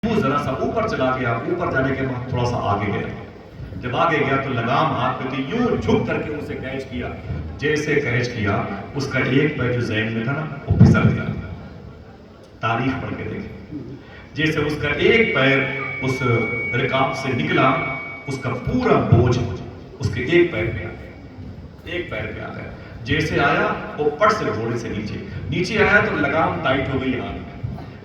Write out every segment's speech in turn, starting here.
وہ ذرا سا اوپر چلا گیا، اوپر جانے کے بعد تھوڑا سا آگے گیا، جب آگے گیا تو لگام ہاتھ میں تھی، یوں جھک کر کے اسے کیچ کیا، جیسے کیچ کیا اس کا ایک پیر جو ذہن میں تھا نا وہ پھسل گیا۔ تاریخ پڑھ کے دیکھیں، جیسے اس کا ایک پیر اس رکاب سے نکلا، اس کا پورا بوجھ اس کے ایک پیر پہ آ گیا، ایک پیر پہ آ گیا۔ جیسے آیا وہ پٹ سے گھوڑے سے نیچے آیا تو لگام ٹائٹ ہو گئی ہاتھ میں،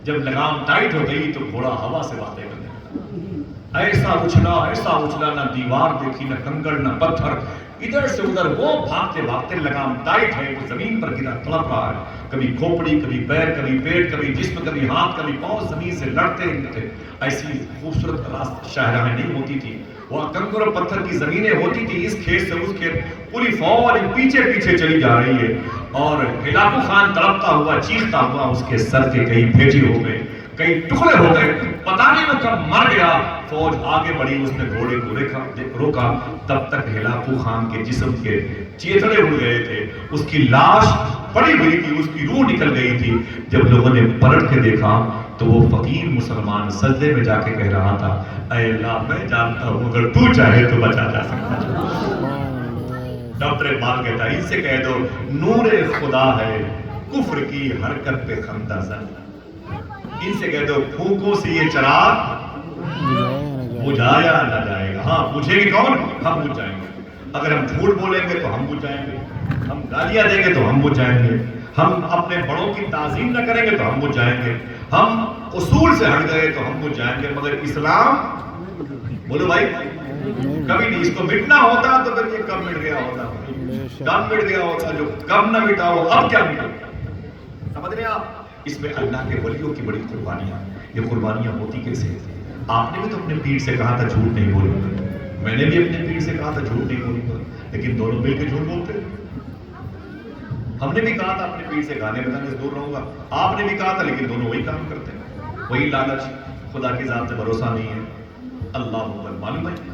جب لگام ٹائٹ ہو گئی تو گھوڑا ہوا سے باتیں کرنے لگا، ایسا اچھلا نہ دیوار دیکھی نہ کنکڑ نہ پتھر، ادھر سے ادھر وہ بھاگتے بھاگتے، لگام ٹائٹ ہے، وہ زمین پر گرا تڑپ رہا ہے، کبھی کھوپڑی کبھی پیر کبھی پیٹ کبھی جسم کبھی ہاتھ کبھی پاؤں زمین سے لڑتے رہتے۔ ایسی خوبصورت شاہراہیں نہیں ہوتی تھی، وہاں کنکر اور پتھر کی زمینیں ہوتی تھی، اس کھیت سے اس کھیت، پوری فوج پیچھے پیچھے چلی جا رہی ہے، اور ہلاکو خان تڑپتا ہوا چیختا ہوا، اس کے سر کے کئی بھیجے ہو گئے، کئی ٹکڑے ہو گئے، پتہ نہیں وہ کب مر گیا۔ فوج آگے بڑھی، اس نے گھوڑے کو روکا، تب تک ہلاکو خان کے جسم کے چیتڑے اڑ گئے تھے، اس کی لاش پڑی ہوئی تھی، اس کی روح نکل گئی تھی۔ جب لوگوں نے پلٹ کے دیکھا تو وہ فقیر مسلمان سجدے میں جا کے کہہ رہا تھا، اے اللہ میں جانتا ہوں اگر تو چاہے تو بچا جا سکتا ہے۔ ڈاکٹر اقبال کہتا ہے، ان سے کہہ دو نور خدا ہے کفر کی حرکت پہ خندہ زن، ان سے کہہ دو پھونکوں سے یہ چراغ بجھایا نہ جائے گا۔ ہاں بجھے گی کون؟ ہم بجھ جائیں گے، اگر ہم جھوٹ بولیں گے تو ہم بجھ جائیں گے، ہم گالیاں دیں گے تو ہم بجھ جائیں گے، ہم اپنے بڑوں کی تعظیم نہ کریں گے تو ہم بجھ جائیں گے، ہم اصول سے ہٹ گئے تو ہم بجھ جائیں گے، مگر اسلام بولو بھائی کبھی نہیں، اس کو مٹنا ہوتا تو پھر یہ کب مٹ گیا ہوتا، کب مٹ گیا ہوتا، جو کب نہ مٹا ہو اب کیا مٹے، سمجھ رہے ہیں آپ؟ اس میں اللہ کے ولیوں کی بڑی قربانیاں، یہ قربانیاں ہوتی کیسے ہیں؟ آپ نے بھی تو اپنے پیر سے کہا تھا جھوٹ نہیں بولوں گا، میں نے بھی اپنے پیر سے کہا تھا جھوٹ نہیں بولوں گا، لیکن دونوں مل کے جھوٹ بولتے۔ ہم نے بھی کہا تھا اپنے پیر سے گانے بجانے سے دور رہوں گا، آپ نے بھی کہا تھا، لیکن دونوں وہی کام کرتے ہیں، وہی لالچ، خدا کی ذات سے بھروسہ نہیں ہے، اللہ معلوم ہے۔